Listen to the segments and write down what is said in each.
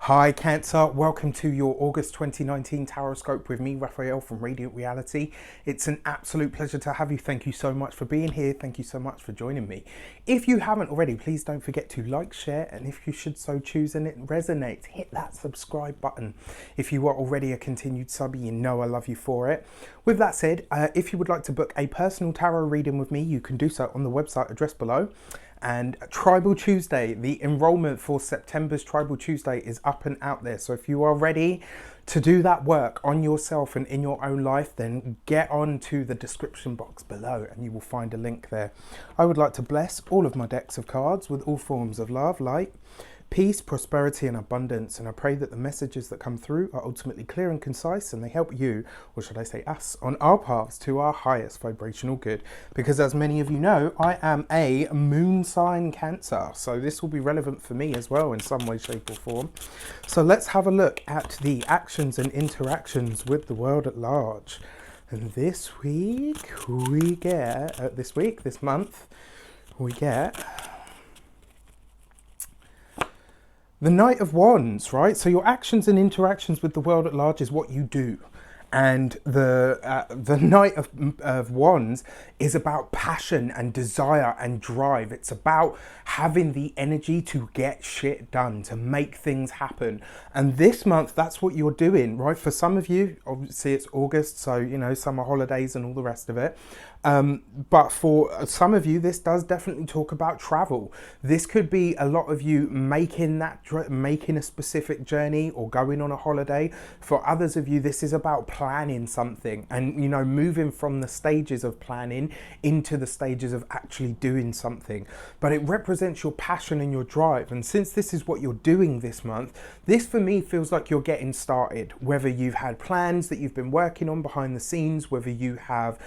Hi Cancer, welcome to your August 2019 Taroscope with me, Raphael from Reydiant Reality. It's an absolute pleasure to have you. Thank you so much for being here. Thank you so much for joining me. If you haven't already, please don't forget to like, share, and if you should so choose and it resonates, hit that subscribe button. If you are already a continued subby, you know I love you for it. With that said, if you would like to book a personal tarot reading with me, you can do so on the website address below. And Tribal Tuesday, the enrollment for September's Tribal Tuesday is up and out there. So if you are ready to do that work on yourself and in your own life, then get on to the description box below and you will find a link there. I would like to bless all of my decks of cards with all forms of love, light, peace, prosperity and abundance, and I pray that the messages that come through are ultimately clear and concise and they help you, or should I say us, on our paths to our highest vibrational good. Because as many of you know, I am a moon sign Cancer, so this will be relevant for me as well in some way, shape or form. So let's have a look at the actions and interactions with the world at large. And this week we get, this month, we get the Knight of Wands, right? So your actions and interactions with the world at large is what you do. And the Knight of Wands is about passion and desire and drive. It's about having the energy to get shit done, to make things happen. And this month, that's what you're doing, right? For some of you, obviously it's August, so, you know, summer holidays and all the rest of it. But for some of you, this does definitely talk about travel. This could be a lot of you making a specific journey or going on a holiday. For others of you, this is about planning something and, you know, moving from the stages of planning into the stages of actually doing something. But it represents your passion and your drive. And since this is what you're doing this month, this for me feels like you're getting started. Whether you've had plans that you've been working on behind the scenes, whether you have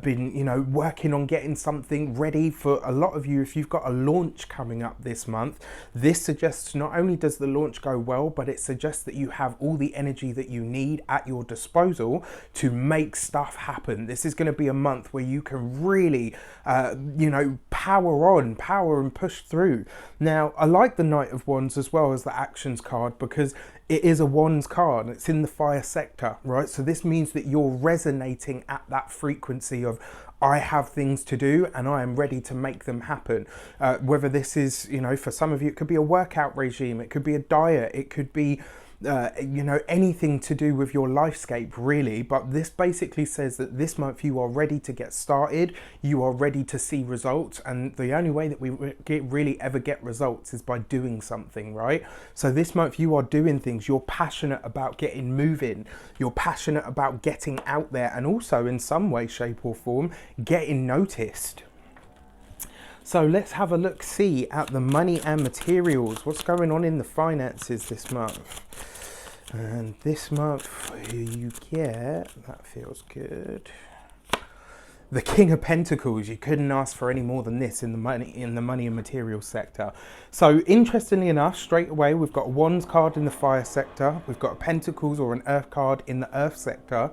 been, you know, working on getting something ready. For a lot of you, if you've got a launch coming up this month, this suggests not only does the launch go well, but it suggests that you have all the energy that you need at your disposal to make stuff happen. This is going to be a month where you can really, you know, power and push through. Now, I like the Knight of Wands as well as the actions card because it is a Wands card. It's in the fire sector, right? So this means that you're resonating at that frequency of I have things to do and I am ready to make them happen. Whether this is, you know, for some of you, it could be a workout regime, it could be a diet, it could be you know, anything to do with your lifescape really. But this basically says that this month you are ready to get started, you are ready to see results, and the only way that we really ever get results is by doing something, right? So this month you are doing things, you're passionate about getting moving, you're passionate about getting out there, and also in some way, shape or form getting noticed. So let's have a look, see at the money and materials. What's going on in the finances this month? And this month you get, that feels good, the King of Pentacles. You couldn't ask for any more than this in the money and material sector. So interestingly enough, straight away we've got a Wands card in the fire sector, we've got a Pentacles or an Earth card in the Earth sector,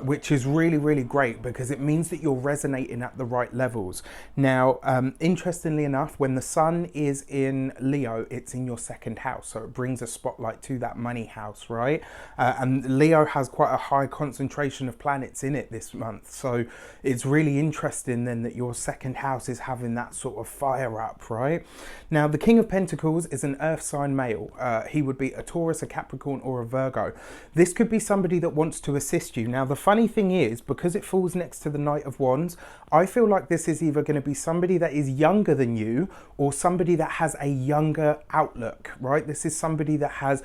which is really great because it means that you're resonating at the right levels. Now, interestingly enough, when the sun is in Leo, it's in your second house, so it brings a spotlight to that money house, right? And Leo has quite a high concentration of planets in it this month, so it's really interesting then that your second house is having that sort of fire up, right? Now, the King of Pentacles is an earth sign male. He would be a Taurus, a Capricorn or a Virgo. This could be somebody that wants to assist you. Now, the funny thing is, because it falls next to the Knight of Wands, I feel like this is either going to be somebody that is younger than you or somebody that has a younger outlook, right? This is somebody that has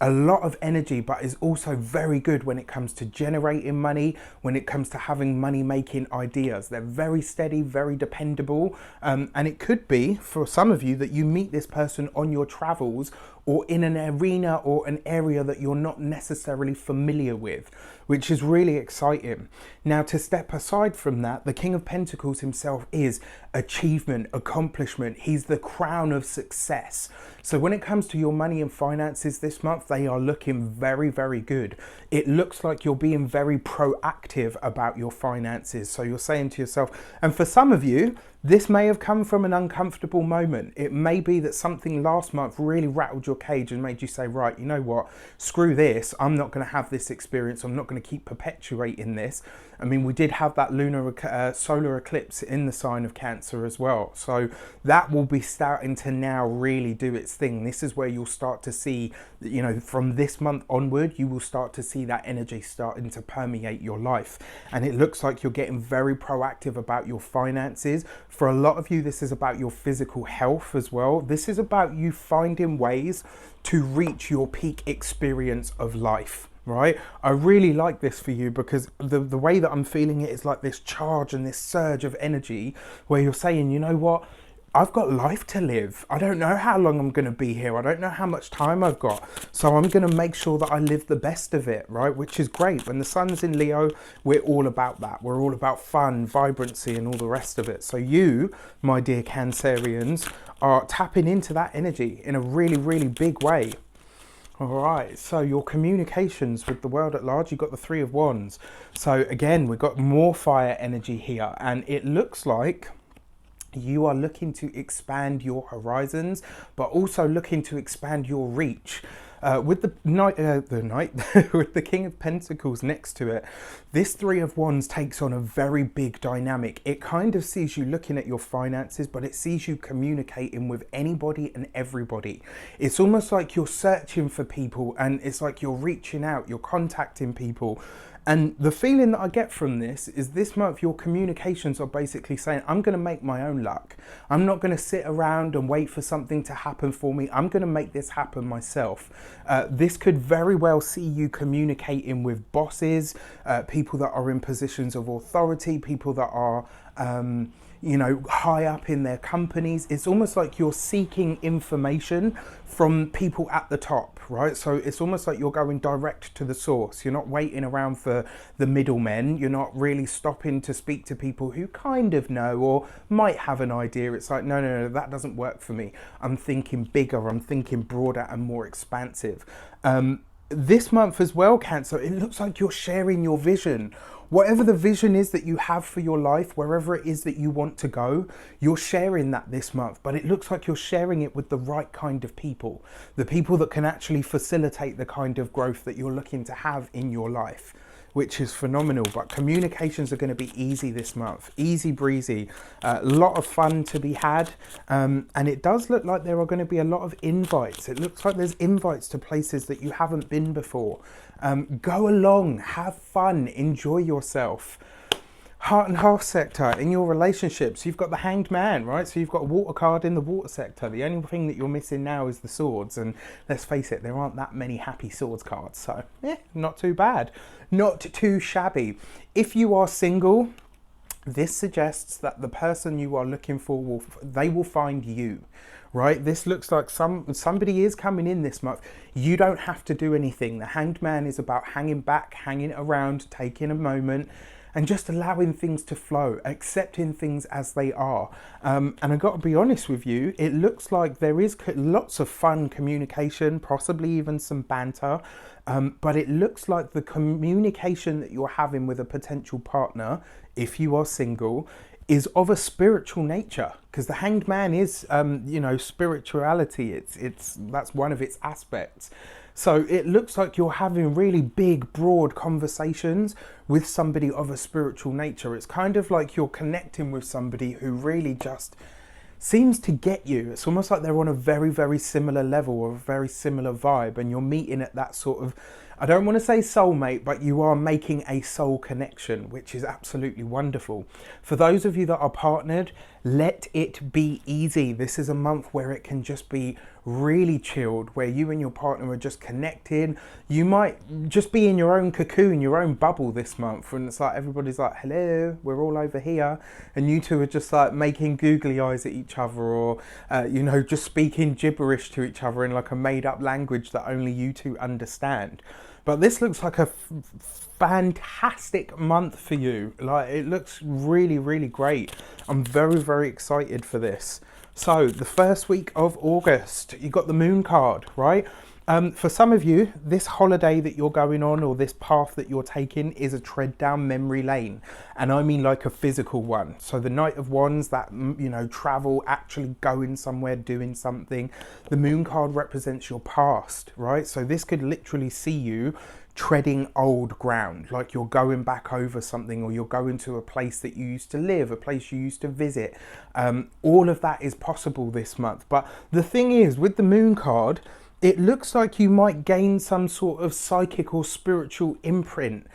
a lot of energy, but is also very good when it comes to generating money, when it comes to having money making ideas. They're very steady, very dependable. And it could be for some of you that you meet this person on your travels or in an arena or an area that you're not necessarily familiar with, which is really exciting. Now, to step aside from that, the King of Pentacles himself is achievement, accomplishment. He's the crown of success. So when it comes to your money and finances this month, they are looking very good. It looks like you're being very proactive about your finances. So you're saying to yourself, and for some of you, This may have come from an uncomfortable moment. It may be that something last month really rattled your cage and made you say, right, you know what, screw this. I'm not going to have this experience. I'm not going to keep perpetuating this. I mean, we did have that solar eclipse in the sign of Cancer as well. So that will be starting to now really do its thing. This is where you'll start to see, you know, from this month onward, you will start to see that energy starting to permeate your life. And it looks like you're getting very proactive about your finances. For a lot of you, this is about your physical health as well. This is about you finding ways to reach your peak experience of life. Right? I really like this for you because the way that I'm feeling it is like this charge and this surge of energy where you're saying, you know what, I've got life to live. I don't know how long I'm going to be here. I don't know how much time I've got. So I'm going to make sure that I live the best of it, right? Which is great. When the sun's in Leo, we're all about that. We're all about fun, vibrancy, and all the rest of it. So you, my dear Cancerians, are tapping into that energy in a really, really big way. All right, so your communications with the world at large, you've got the Three of Wands. So again, we've got more fire energy here, and it looks like you are looking to expand your horizons, but also looking to expand your reach. With the knight, with the King of Pentacles next to it, this Three of Wands takes on a very big dynamic. It kind of sees you looking at your finances, but it sees you communicating with anybody and everybody. It's almost like you're searching for people, and it's like you're reaching out, you're contacting people. And the feeling that I get from this is this month your communications are basically saying, I'm going to make my own luck. I'm not going to sit around and wait for something to happen for me. I'm going to make this happen myself. This could very well see you communicating with bosses, people that are in positions of authority, people that are you know, high up in their companies. It's almost like you're seeking information from people at the top, right? So it's almost like you're going direct to the source. You're not waiting around for the middlemen. You're not really stopping to speak to people who kind of know or might have an idea. It's like, no, that doesn't work for me. I'm thinking bigger, I'm thinking broader and more expansive. This month as well, Cancer, it looks like you're sharing your vision. Whatever the vision is that you have for your life, wherever it is that you want to go, you're sharing that this month. But it looks like you're sharing it with the right kind of people, the people that can actually facilitate the kind of growth that you're looking to have in your life, which is phenomenal. But communications are going to be easy this month, easy breezy, a lot of fun to be had. And it does look like there are going to be a lot of invites. It looks like there's invites to places that you haven't been before. Go along, have fun, enjoy yourself. Heart and half sector in your relationships, you've got the Hanged Man, right? So you've got a water card in the water sector. The only thing that you're missing now is the swords, and let's face it, there aren't that many happy swords cards, so not too bad, not too shabby. If you are single, this suggests that the person you are looking for they will find you. Right, this looks like somebody is coming in this month. You don't have to do anything. The Hanged Man is about hanging back, hanging around, taking a moment, and just allowing things to flow, accepting things as they are. And I've got to be honest with you, it looks like there is lots of fun communication, possibly even some banter. But it looks like the communication that you're having with a potential partner, if you are single, is of a spiritual nature, because the Hanged Man is, you know, spirituality. That's one of its aspects. So it looks like you're having really big, broad conversations with somebody of a spiritual nature. It's kind of like you're connecting with somebody who really just seems to get you. It's almost like they're on a very, very similar level or a very similar vibe, and you're meeting at that sort of, I don't want to say soulmate, but you are making a soul connection, which is absolutely wonderful. For those of you that are partnered, let it be easy. This is a month where it can just be really chilled, where you and your partner are just connected. You might just be in your own cocoon, your own bubble this month, and it's like everybody's like, hello, we're all over here, and you two are just like making googly eyes at each other, or you know, just speaking gibberish to each other in like a made-up language that only you two understand. But this looks like a fantastic month for you. Like, it looks really, really great. I'm very, very excited for this. So the first week of August, you got the Moon card, right? For some of you, this holiday that you're going on or this path that you're taking is a tread down memory lane. And I mean like a physical one. So the Knight of Wands, that, you know, travel, actually going somewhere, doing something. The Moon card represents your past, right? So this could literally see you treading old ground, like you're going back over something, or you're going to a place that you used to live, a place you used to visit. All of that is possible this month. But the thing is, with the Moon card, it looks like you might gain some sort of psychic or spiritual imprint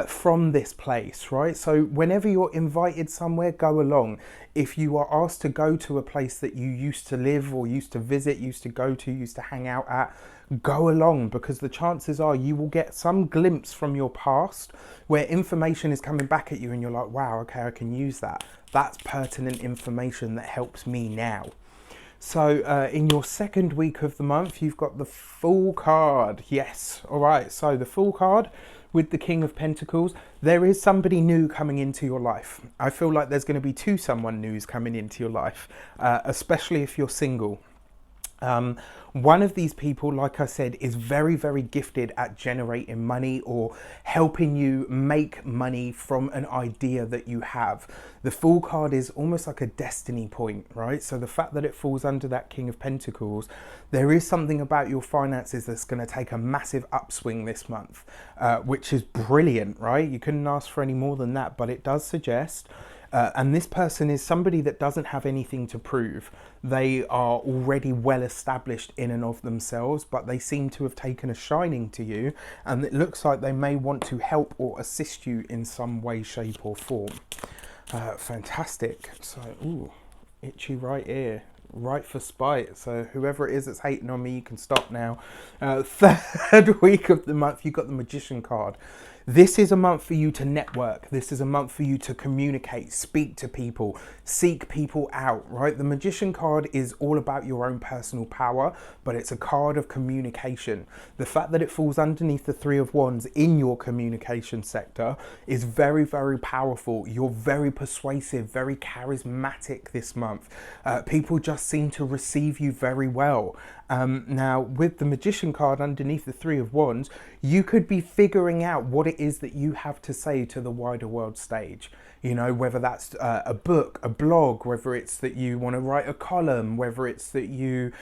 from this place, right? So whenever you're invited somewhere, go along. If you are asked to go to a place that you used to live or used to visit, used to go to, used to hang out at, go along, because the chances are you will get some glimpse from your past where information is coming back at you and you're like, wow, okay, I can use that. That's pertinent information that helps me now. So in your second week of the month, you've got the Fool card. Yes. All right. So the Fool card with the King of Pentacles, there is somebody new coming into your life. I feel like there's going to be someone new coming into your life, especially if you're single. One of these people, like I said, is very, very gifted at generating money or helping you make money from an idea that you have. The Fool card is almost like a destiny point, right? So the fact that it falls under that King of Pentacles, there is something about your finances that's going to take a massive upswing this month, which is brilliant, right? You couldn't ask for any more than that, but it does suggest and this person is somebody that doesn't have anything to prove. They are already well established in and of themselves, but they seem to have taken a shining to you, and it looks like they may want to help or assist you in some way, shape or form. Fantastic. So, ooh, itchy right ear. Right for spite. So whoever it is that's hating on me, you can stop now. Third week of the month, you've got the Magician card. This is a month for you to network. This is a month for you to communicate, speak to people, seek people out, right? The Magician card is all about your own personal power, but it's a card of communication. The fact that it falls underneath the Three of Wands in your communication sector is very, very powerful. You're very persuasive, very charismatic this month. People just seem to receive you very well. Now, with the Magician card underneath the Three of Wands, you could be figuring out what it is that you have to say to the wider world stage. You know, whether that's a book, a blog, whether it's that you want to write a column, whether it's that you,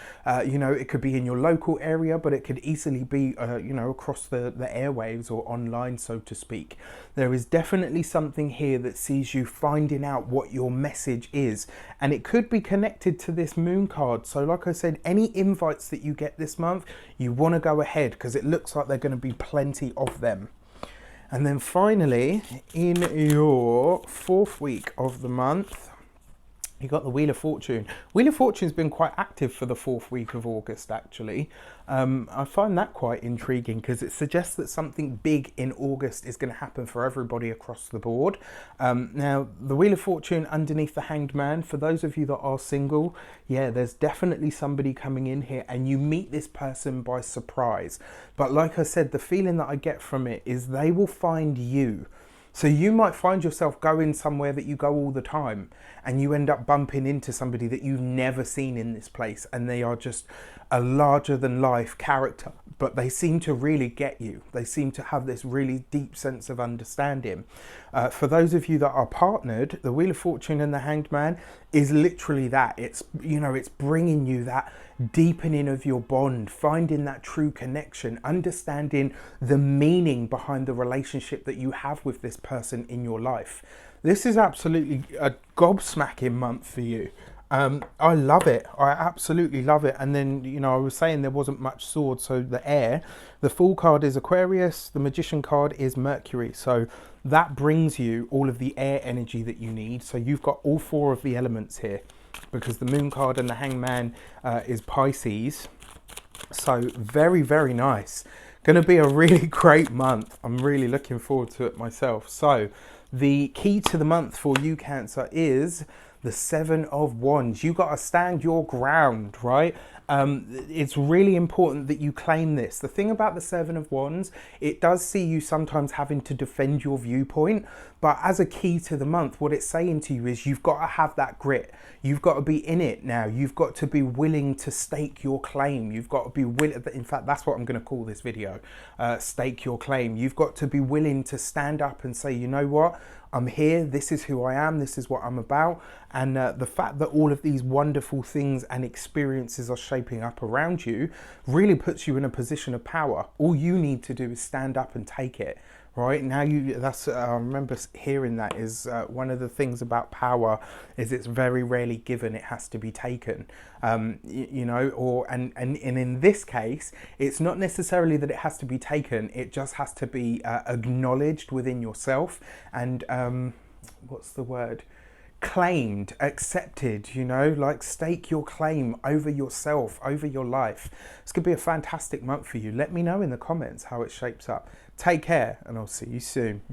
you know, it could be in your local area, but it could easily be, you know, across the airwaves or online, so to speak. There is definitely something here that sees you finding out what your message is. And it could be connected to this Moon card. So like I said, any invites that you get this month, you want to go ahead, because it looks like there are going to be plenty of them. And then finally, in your fourth week of the month, you got the Wheel of Fortune. Wheel of Fortune's been quite active for the fourth week of August, actually. I find that quite intriguing because it suggests that something big in August is going to happen for everybody across the board. Now, the Wheel of Fortune underneath the Hanged Man, for those of you that are single, yeah, there's definitely somebody coming in here and you meet this person by surprise. But like I said, the feeling that I get from it is they will find you. So you might find yourself going somewhere that you go all the time and you end up bumping into somebody that you've never seen in this place, and they are just a larger than life character, but they seem to really get you. They seem to have this really deep sense of understanding. For those of you that are partnered, the Wheel of Fortune and the Hanged Man is literally that. It's, you know, it's bringing you that deepening of your bond, finding that true connection, understanding the meaning behind the relationship that you have with this person in your life. This is absolutely a gobsmacking month for you. I love it. I absolutely love it. And then, you know, I was saying there wasn't much sword, so the air. The Fool card is Aquarius, the Magician card is Mercury. So that brings you all of the air energy that you need. So you've got all four of the elements here, because the Moon card and the Hangman is Pisces. So very, very nice. Going to be a really great month. I'm really looking forward to it myself. So the key to the month for you, Cancer, is the Seven of Wands. You got to stand your ground, right? It's really important that you claim this. The thing about the Seven of Wands, it does see you sometimes having to defend your viewpoint, but as a key to the month, what it's saying to you is you've got to have that grit. You've got to be in it now. You've got to be willing to stake your claim. You've got to be willing, in fact, that's what I'm going to call this video, stake your claim. You've got to be willing to stand up and say, you know what? I'm here, this is who I am, this is what I'm about. And the fact that all of these wonderful things and experiences are shaping up around you really puts you in a position of power. All you need to do is stand up and take it. Right now, I remember hearing that is one of the things about power is it's very rarely given; it has to be taken. You know, and in this case, it's not necessarily that it has to be taken; it just has to be acknowledged within yourself and what's the word? Claimed, accepted, you know, like stake your claim over yourself, over your life. It's going to be a fantastic month for you. Let me know in the comments how it shapes up. Take care, and I'll see you soon.